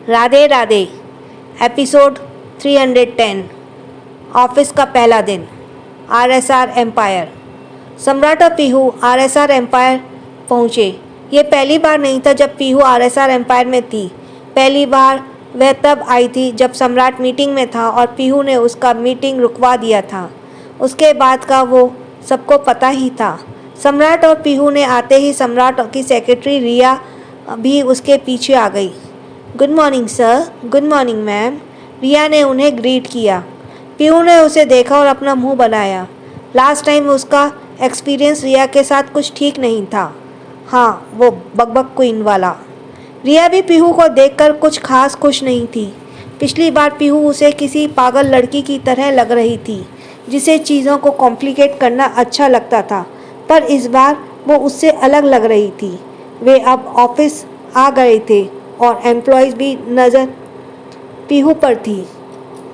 Radhe Radhe. Episode 310। Office का पहला दिन। RSR empire. सम्राट और पीहू आरएसआर एम्पायर पहुंचे। ये पहली बार नहीं था जब पीहू आरएसआर एम्पायर में थी। पहली बार वह तब आई थी जब सम्राट मीटिंग में था और पीहू ने उसका मीटिंग रुकवा दिया था। उसके बाद का वो सबको पता ही था। सम्राट और पीहू ने आते ही सम्राट की सेक्रेटरी रिया भी उसके पीछे आ गई। Good morning sir. Good morning ma'am. Riya ने उन्हें ग्रीट किया। पीहू ने उसे देखा और अपना मुंह बनाया। लास्ट टाइम उसका एक्सपीरियंस रिया के साथ कुछ ठीक नहीं था। हाँ, वो बकबक क्वीन वाला। रिया भी पीहू को देखकर कुछ खास खुश नहीं थी। पिछली बार पीहू उसे किसी पागल लड़की की तरह लग रही थी जिसे चीज़ों को कॉम्प्लिकेट करना अच्छा लगता था, पर इस बार वो उससे अलग लग रही थी। वे अब ऑफिस आ गए थे और एम्प्लॉयज़ भी नज़र पीहू पर थी।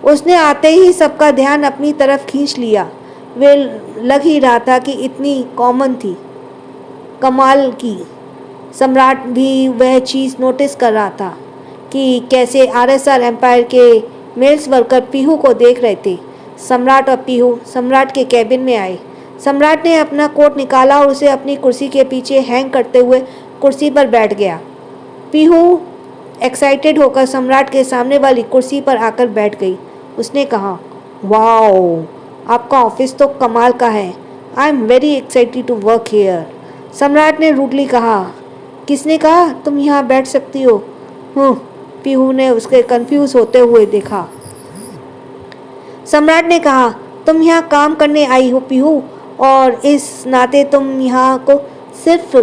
उसने आते ही सबका ध्यान अपनी तरफ खींच लिया। वे लग ही रहा था कि इतनी कॉमन थी, कमाल की। सम्राट भी वह चीज़ नोटिस कर रहा था कि कैसे आरएसआर एम्पायर के मेल्स वर्कर पीहू को देख रहे थे। सम्राट और पीहू सम्राट के कैबिन में आए। सम्राट ने अपना कोट निकाला और उसे अपनी कुर्सी के पीछे हैंग करते हुए कुर्सी पर बैठ गया। पीहू एक्साइटेड होकर सम्राट के सामने वाली कुर्सी पर आकर बैठ गई। उसने कहा, वाओ, आपका ऑफिस तो कमाल का है। I am very excited to work here. Samrat ने रूडली कहा। किसने कहा तुम यहाँ बैठ सकती हो? पीहू ने उसके कंफ्यूज होते हुए देखा। सम्राट ने कहा, तुम यहाँ काम करने आई हो पीहू, और इस नाते तुम यहाँ को सिर्फ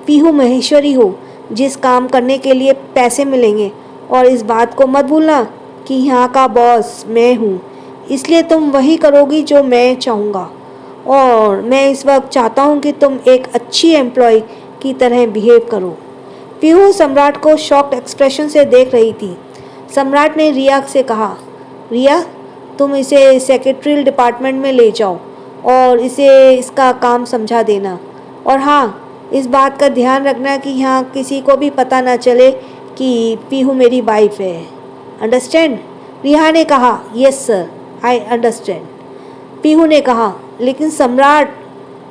पीहू महेश्वरी हो जिस काम करने के लिए पैसे मिलेंगे। और इस बात को मत भूलना कि यहाँ का बॉस मैं हूँ, इसलिए तुम वही करोगी जो मैं चाहूँगा। और मैं इस वक्त चाहता हूँ कि तुम एक अच्छी एम्प्लॉय की तरह बिहेव करो। पीहू सम्राट को शॉक्ड एक्सप्रेशन से देख रही थी। सम्राट ने रिया से कहा, रिया, तुम इसे सेक्रेटरियल डिपार्टमेंट में ले जाओ और इसे इसका काम समझा देना। और हाँ, इस बात का ध्यान रखना कि यहाँ किसी को भी पता ना चले कि पीहू मेरी वाइफ है। अंडरस्टैंड? रिया ने कहा, yes sir, I understand. Pihu ने कहा, लेकिन सम्राट,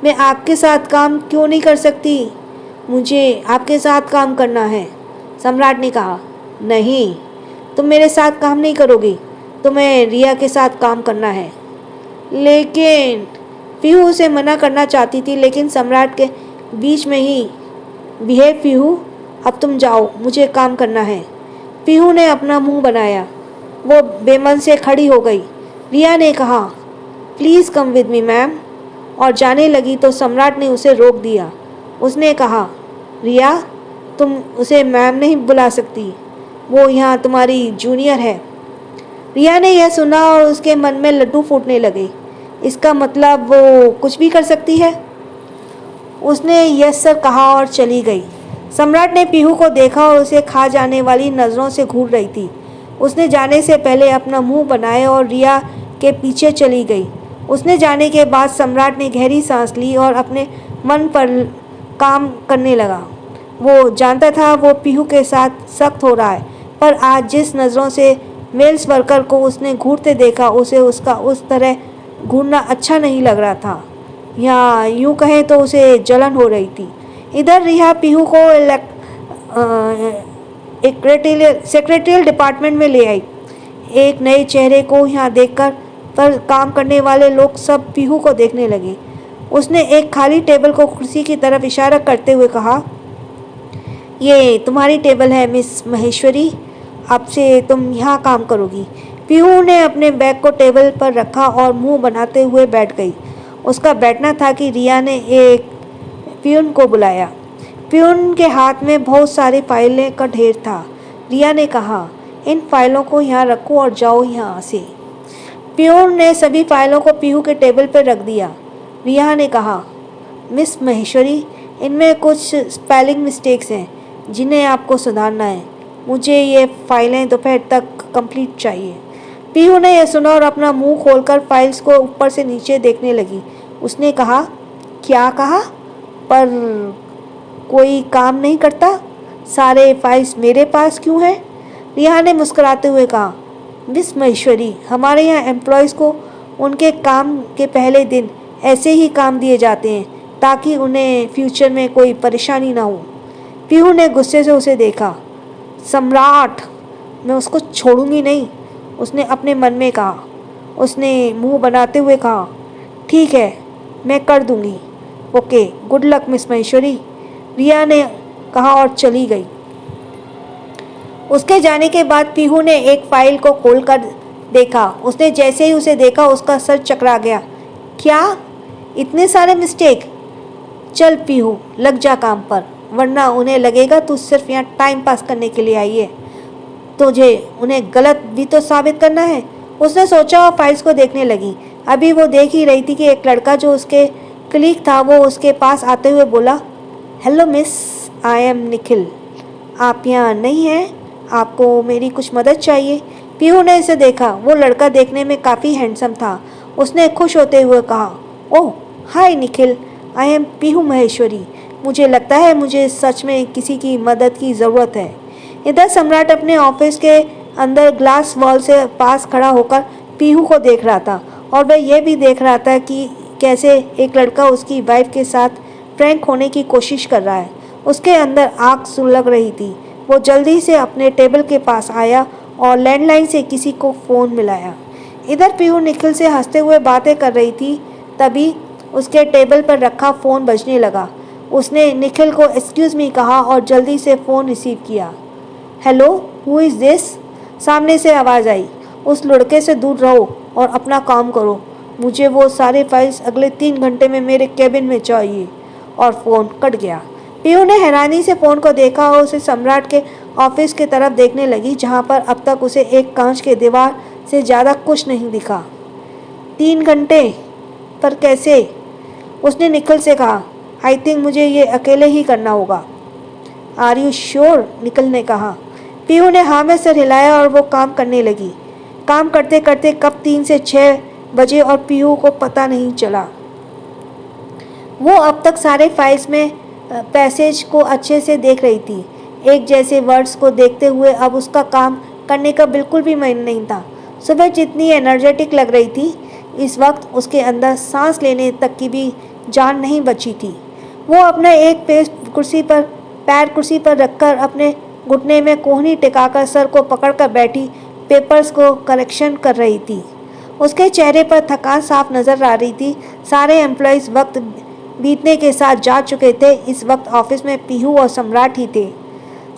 मैं आपके साथ काम क्यों नहीं कर सकती? मुझे आपके साथ काम करना है। सम्राट ने कहा, नहीं, तुम मेरे साथ काम नहीं करोगी, तुम्हें रिया के साथ काम करना है। लेकिन पीहू उसे मना करना चाहती थी, लेकिन सम्राट के बीच में ही, बिहेव पीहू, अब तुम जाओ, मुझे काम करना है। पीहू ने अपना मुंह बनाया। वो बेमन से खड़ी हो गई। रिया ने कहा, please come with me ma'am, और जाने लगी तो सम्राट ने उसे रोक दिया। उसने कहा, रिया, तुम उसे मैम नहीं बुला सकती, वो यहाँ तुम्हारी जूनियर है। रिया ने यह सुना और उसके मन में लड्डू फूटने लगे। इसका मतलब वो कुछ भी कर सकती है? उसने यस सर कहा और चली गई। सम्राट ने पीहू को देखा और उसे खा जाने वाली नज़रों से घूर रही थी। उसने जाने से पहले अपना मुंह बनाया और रिया के पीछे चली गई। उसने जाने के बाद सम्राट ने गहरी सांस ली और अपने मन पर काम करने लगा। वो जानता था वो पीहू के साथ सख्त हो रहा है, पर आज जिस नज़रों से मेल्स वर्कर को उसने घूरते देखा, उसे उसका उस तरह घूरना अच्छा नहीं लग रहा था, या यूँ कहें तो उसे जलन हो रही थी। इधर रिया पीहू को सेक्रेटरियल डिपार्टमेंट में ले आई। एक नए चेहरे को यहाँ देखकर पर काम करने वाले लोग सब पीहू को देखने लगे। उसने एक खाली टेबल को कुर्सी की तरफ इशारा करते हुए कहा, ये तुम्हारी टेबल है मिस महेश्वरी, अब से तुम यहाँ काम करोगी। पीहू ने अपने बैग को टेबल पर रखा और मुंह बनाते हुए बैठ गई। उसका बैठना था कि रिया ने एक पियून को बुलाया। पियून के हाथ में बहुत सारी फाइलें का ढेर था। रिया ने कहा, इन फाइलों को यहाँ रखो और जाओ यहाँ से। पियून ने सभी फाइलों को पीहू के टेबल पर रख दिया। रिया ने कहा, मिस महेश्वरी, इनमें कुछ स्पेलिंग मिस्टेक्स हैं जिन्हें आपको सुधारना है। मुझे ये फाइलें दोपहर तक कंप्लीट चाहिए। पीहू ने यह सुना और अपना मुंह खोलकर फाइल्स को ऊपर से नीचे देखने लगी। उसने कहा, क्या कहा? पर कोई काम नहीं करता? सारे फाइल्स मेरे पास क्यों हैं? रिया ने मुस्कुराते हुए कहा, मिस महेश्वरी, हमारे यहाँ एम्प्लॉयज़ को उनके काम के पहले दिन ऐसे ही काम दिए जाते हैं ताकि उन्हें फ्यूचर में कोई परेशानी ना हो। पीहू ने गुस्से से उसे देखा। सम्राट, मैं उसको छोड़ूंगी नहीं, उसने अपने मन में कहा। उसने मुंह बनाते हुए कहा, ठीक है, मैं कर दूंगी। Okay, good luck miss Maheshwari, Riya ने कहा और चली गई। उसके जाने के बाद पीहू ने एक फाइल को खोलकर देखा। उसने जैसे ही उसे देखा उसका सर चकरा गया। क्या, इतने सारे मिस्टेक? चल पीहू, लग जा काम पर, वरना उन्हें लगेगा तू सिर्फ यहाँ टाइम पास करने के लिए आई है। तुझे उन्हें गलत भी तो साबित करना है। उसने सोचा और फाइल्स को देखने लगी। अभी वो देख ही रही थी कि एक लड़का जो उसके क्लीग था वो उसके पास आते हुए बोला, hello miss, I am Nikhil. आप यहाँ नहीं हैं? आपको मेरी कुछ मदद चाहिए? पीहू ने इसे देखा। वो लड़का देखने में काफ़ी हैंडसम था। उसने खुश होते हुए कहा, ओह हाय निखिल, आई एम पीहू महेश्वरी। मुझे लगता है मुझे सच में किसी की मदद की ज़रूरत है। इधर सम्राट अपने ऑफिस के अंदर ग्लास वॉल से पास खड़ा होकर पीहू को देख रहा था और वह यह भी देख रहा था कि कैसे एक लड़का उसकी वाइफ के साथ प्रैंक होने की कोशिश कर रहा है। उसके अंदर आग सुलग रही थी। वो जल्दी से अपने टेबल के पास आया और लैंडलाइन से किसी को फ़ोन मिलाया। इधर पीहू निखिल से हंसते हुए बातें कर रही थी। तभी उसके टेबल पर रखा फ़ोन बजने लगा। उसने निखिल को एक्सक्यूज़ मी कहा और जल्दी से फ़ोन रिसीव किया। Hello, who is this? सामने से आवाज़ आई। उस लड़के से दूर रहो और अपना काम करो। मुझे वो सारे फाइल्स अगले 3 घंटे में मेरे केबिन में चाहिए। और फ़ोन कट गया। पीहू ने हैरानी से फ़ोन को देखा और उसे सम्राट के ऑफिस की तरफ देखने लगी, जहाँ पर अब तक उसे एक कांच के दीवार से ज़्यादा कुछ नहीं दिखा। 3 घंटे पर कैसे? उसने निखिल से कहा, आई थिंक मुझे ये अकेले ही करना होगा। Are you sure? निखिल ने कहा। पीहू ने हाँ में सर हिलाया और वो काम करने लगी। काम करते करते कब 3 से 6 बजे और पीहू को पता नहीं चला। वो अब तक सारे फाइल्स में पैसेज को अच्छे से देख रही थी। एक जैसे वर्ड्स को देखते हुए अब उसका काम करने का बिल्कुल भी मन नहीं था। सुबह जितनी एनर्जेटिक लग रही थी, इस वक्त उसके अंदर सांस लेने तक की भी जान नहीं बची थी। वो अपना एक पैर कुर्सी पर रखकर अपने घुटने में कोहनी टिकाकर सर को पकड़कर बैठी पेपर्स को करेक्शन कर रही थी। उसके चेहरे पर थकान साफ नजर आ रही थी। सारे एम्प्लॉयज़ वक्त बीतने के साथ जा चुके थे। इस वक्त ऑफिस में पीहू और सम्राट ही थे।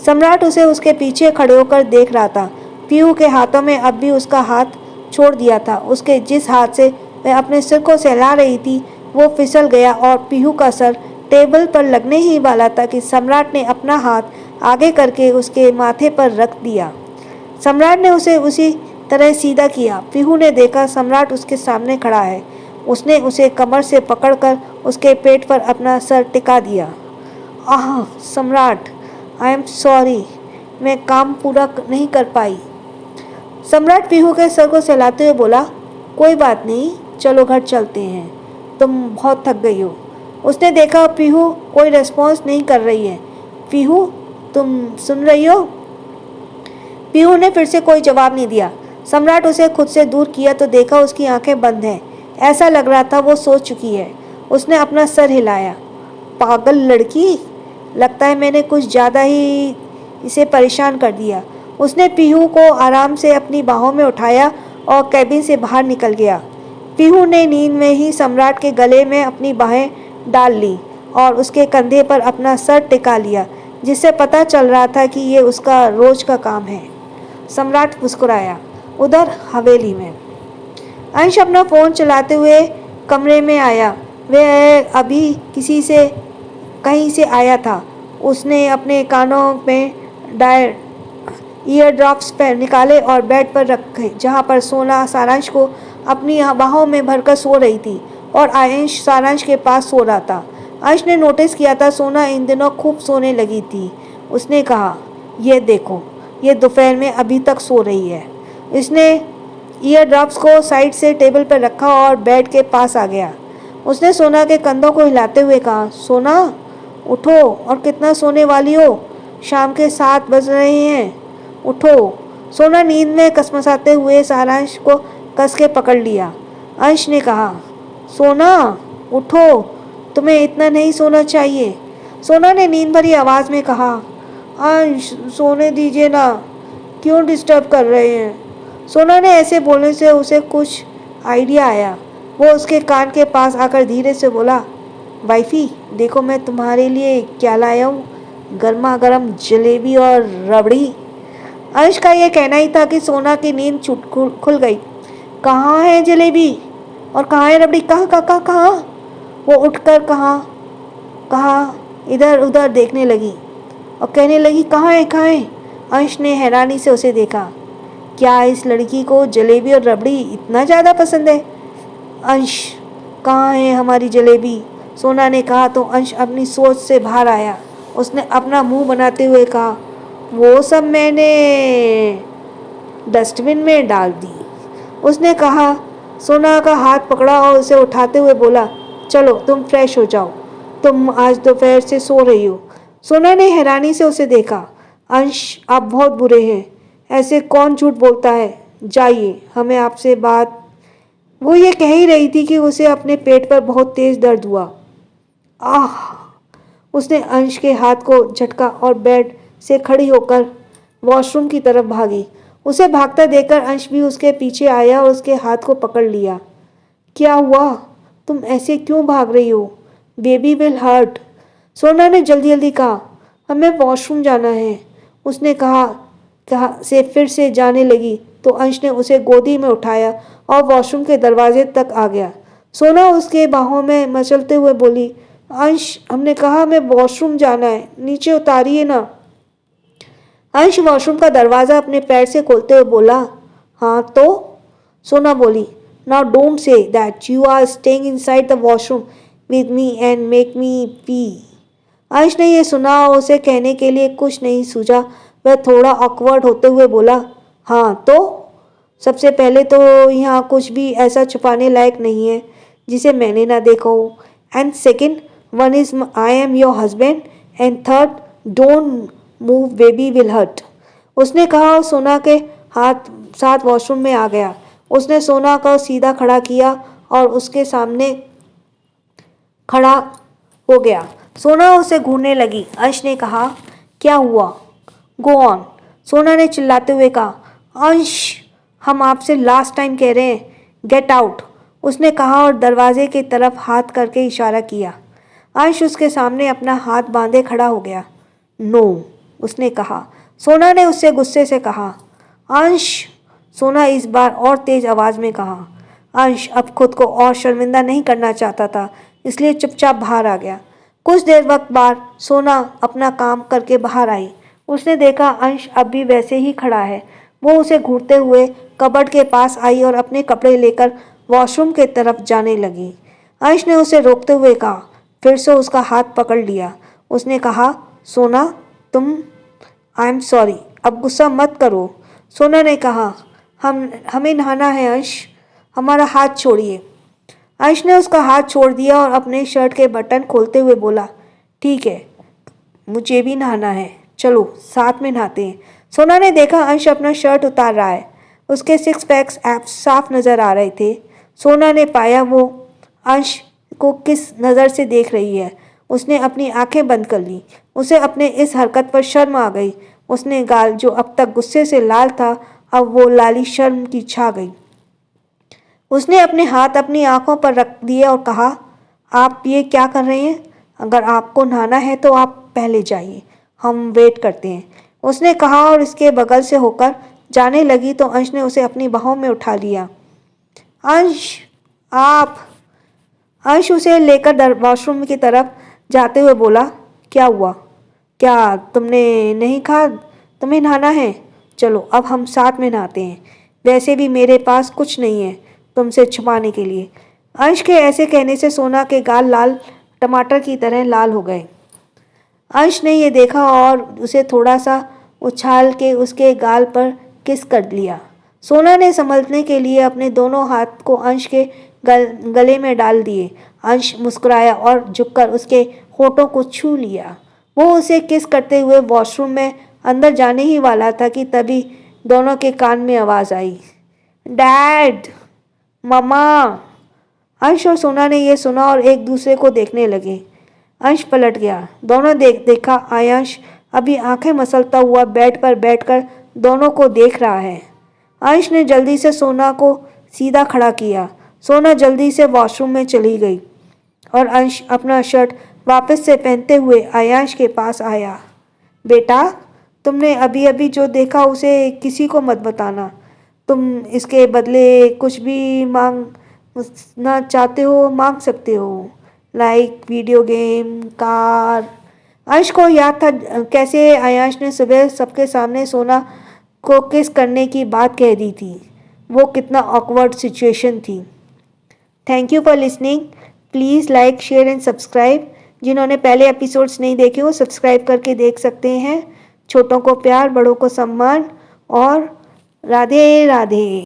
सम्राट उसे उसके पीछे खड़े होकर देख रहा था। पीहू के हाथों में अब भी उसका हाथ छोड़ दिया था। उसके जिस हाथ से वह अपने सिर को सहला रही थी वो फिसल गया और पीहू का सर टेबल पर लगने ही वाला था कि सम्राट ने अपना हाथ आगे करके उसके माथे पर रख दिया। सम्राट ने उसे उसी तरह सीधा किया। पीहू ने देखा सम्राट उसके सामने खड़ा है। उसने उसे कमर से पकड़कर उसके पेट पर अपना सर टिका दिया। आह सम्राट, आई एम सॉरी, मैं काम पूरा नहीं कर पाई। सम्राट पीहू के सर को सहलाते हुए बोला, कोई बात नहीं, चलो घर चलते हैं, तुम बहुत थक गई हो। उसने देखा पीहू कोई रिस्पॉन्स नहीं कर रही है। पीहू, तुम सुन रही हो? पीहू ने फिर से कोई जवाब नहीं दिया। सम्राट उसे खुद से दूर किया तो देखा उसकी आंखें बंद हैं। ऐसा लग रहा था वो सो चुकी है। उसने अपना सर हिलाया। पागल लड़की, लगता है मैंने कुछ ज़्यादा ही इसे परेशान कर दिया। उसने पीहू को आराम से अपनी बाहों में उठाया और कैबिन से बाहर निकल गया। पीहू ने नींद में ही सम्राट के गले में अपनी बाहें डाल ली और उसके कंधे पर अपना सर टिका लिया, जिससे पता चल रहा था कि ये उसका रोज का काम है। सम्राट मुस्कुराया। उधर हवेली में अंश अपना फ़ोन चलाते हुए कमरे में आया। वह अभी कहीं से आया था। उसने अपने कानों में ईयर ड्रॉप्स पर निकाले और बेड पर रखे, जहाँ पर सोना सारांश को अपनी बाहों में भरकर सो रही थी और अंश सारांश के पास सो रहा था। अंश ने नोटिस किया था सोना इन दिनों खूब सोने लगी थी। उसने कहा, ये देखो, ये दोपहर में अभी तक सो रही है। इसने ईयर ड्रॉप्स को साइड से टेबल पर रखा और बेड के पास आ गया। उसने सोना के कंधों को हिलाते हुए कहा, सोना उठो, और कितना सोने वाली हो, शाम के 7 बज रहे हैं, उठो। सोना नींद में कसमसाते हुए सारांश को कस के पकड़ लिया। अंश ने कहा, सोना उठो, तुम्हें इतना नहीं सोना चाहिए। सोना ने नींद भरी आवाज़ में कहा, अंश सोने दीजिए ना, क्यों डिस्टर्ब कर रहे हैं। सोना ने ऐसे बोलने से उसे कुछ आइडिया आया। वो उसके कान के पास आकर धीरे से बोला, वाइफी देखो मैं तुम्हारे लिए क्या लाया हूँ, गर्मा गर्म जलेबी और रबड़ी। अंश का यह कहना ही था कि सोना की नींद खुल गई। कहाँ है जलेबी और कहाँ है रबड़ी, कहाँ कहाँ कहाँ। वो उठकर कहाँ इधर उधर देखने लगी और कहने लगी, कहाँ है कहाँ है। अंश ने हैरानी से उसे देखा। क्या इस लड़की को जलेबी और रबड़ी इतना ज़्यादा पसंद है। अंश कहाँ है हमारी जलेबी। सोना ने कहा तो अंश अपनी सोच से बाहर आया। उसने अपना मुंह बनाते हुए कहा, वो सब मैंने डस्टबिन में डाल दी। उसने कहा। सोना का हाथ पकड़ा और उसे उठाते हुए बोला, चलो तुम फ्रेश हो जाओ, तुम आज दोपहर से सो रही हो। सोना ने हैरानी से उसे देखा। अंश आप बहुत बुरे हैं, ऐसे कौन झूठ बोलता है, जाइए हमें आपसे बात। वो ये कह ही रही थी कि उसे अपने पेट पर बहुत तेज दर्द हुआ। आह। उसने अंश के हाथ को झटका और बेड से खड़ी होकर वॉशरूम की तरफ भागी। उसे भागता देखकर अंश भी उसके पीछे आया और उसके हाथ को पकड़ लिया। क्या हुआ, तुम ऐसे क्यों भाग रही हो, बेबी विल हर्ट। सोना ने जल्दी जल्दी कहा, हमें वॉशरूम जाना है। उसने कहा से फिर से जाने लगी तो अंश ने उसे गोदी में उठाया और वॉशरूम के दरवाजे तक आ गया। सोना उसके बाहों में मचलते हुए बोली, अंश हमने कहा हमें वॉशरूम जाना है, नीचे उतारिए ना। अंश वॉशरूम का दरवाज़ा अपने पैर से खोलते हुए बोला, हाँ तो। सोना बोली, now don't say that you are staying inside the washroom with me and make me pee. Ansh ने यह सुना और उसे कहने के लिए कुछ नहीं सूझा। वह थोड़ा ऑकवर्ड होते हुए बोला, हाँ तो। सबसे पहले तो यहाँ कुछ भी ऐसा छुपाने लायक नहीं है जिसे मैंने ना देखा हो। And second one is I am your husband and third don't move baby will hurt. उसने कहा और सोना के हाथ साथ वॉशरूम में आ गया। उसने सोना को सीधा खड़ा किया और उसके सामने खड़ा हो गया। सोना उसे घूरने लगी। अंश ने कहा, क्या हुआ, गो ऑन। सोना ने चिल्लाते हुए कहा, अंश हम आपसे लास्ट टाइम कह रहे हैं, गेट आउट। उसने कहा और दरवाजे की तरफ हाथ करके इशारा किया। अंश उसके सामने अपना हाथ बांधे खड़ा हो गया। नो, उसने कहा। सोना ने उससे गुस्से से कहा, अंश। सोना इस बार और तेज आवाज़ में कहा। अंश अब खुद को और शर्मिंदा नहीं करना चाहता था, इसलिए चुपचाप बाहर आ गया। कुछ देर वक्त बाद सोना अपना काम करके बाहर आई। उसने देखा अंश अब भी वैसे ही खड़ा है। वो उसे घूरते हुए कबर्ड के पास आई और अपने कपड़े लेकर वॉशरूम के तरफ जाने लगी। अंश ने उसे रोकते हुए कहा, फिर से उसका हाथ पकड़ लिया। उसने कहा, सोना तुम, आई एम सॉरी, अब गुस्सा मत करो। सोना ने कहा, हमें नहाना है अंश, हमारा हाथ छोड़िए। अंश ने उसका हाथ छोड़ दिया और अपने शर्ट के बटन खोलते हुए बोला, ठीक है, मुझे भी नहाना है, चलो साथ में नहाते हैं। सोना ने देखा अंश अपना शर्ट उतार रहा है। उसके सिक्स पैक्स एब्स साफ नज़र आ रहे थे। सोना ने पाया वो अंश को किस नज़र से देख रही है। उसने अपनी आंखें बंद कर ली। उसे अपने इस हरकत पर शर्म आ गई। उसने गाल जो अब तक गुस्से से लाल था, अब वो लाली शर्म की छा गई। उसने अपने हाथ अपनी आंखों पर रख दिए और कहा, आप ये क्या कर रहे हैं? अगर आपको नहाना है तो आप पहले जाइए, हम वेट करते हैं। उसने कहा और इसके बगल से होकर जाने लगी तो अंश ने उसे अपनी बाहों में उठा लिया। अंश आप। अंश उसे लेकर वॉशरूम की तरफ जाते हुए बोला, क्या हुआ, क्या तुमने नहीं कहा तुम्हें नहाना है? चलो अब हम साथ में नहाते हैं, वैसे भी मेरे पास कुछ नहीं है तुमसे छुपाने के लिए। अंश के ऐसे कहने से सोना के गाल लाल टमाटर की तरह लाल हो गए। अंश ने यह देखा और उसे थोड़ा सा उछाल के उसके गाल पर किस कर लिया। सोना ने संभलने के लिए अपने दोनों हाथ को अंश के गले में डाल दिए। अंश मुस्कुराया और झुककर उसके होठों को छू लिया। वो उसे किस करते हुए वॉशरूम में अंदर जाने ही वाला था कि तभी दोनों के कान में आवाज़ आई, डैड, मम्मा। अंश और सोना ने यह सुना और एक दूसरे को देखने लगे। अंश पलट गया। दोनों देखा आयांश अभी आंखें मसलता हुआ बेड पर बैठकर दोनों को देख रहा है। अंश ने जल्दी से सोना को सीधा खड़ा किया। सोना जल्दी से वॉशरूम में चली गई और अंश अपना शर्ट वापस से पहनते हुए आयांश के पास आया। बेटा, तुमने अभी अभी जो देखा उसे किसी को मत बताना। तुम इसके बदले कुछ भी मांगना चाहते हो मांग सकते हो, लाइक वीडियो गेम, कार। अंश को याद था कैसे आयांश ने सुबह सबके सामने सोना को किस करने की बात कह दी थी। वो कितना ऑकवर्ड सिचुएशन थी। Thank you for listening. Please like, share and subscribe. जिन्होंने पहले एपिसोड्स नहीं देखे वो सब्सक्राइब करके देख सकते हैं। छोटों को प्यार, बड़ों को सम्मान और राधे राधे।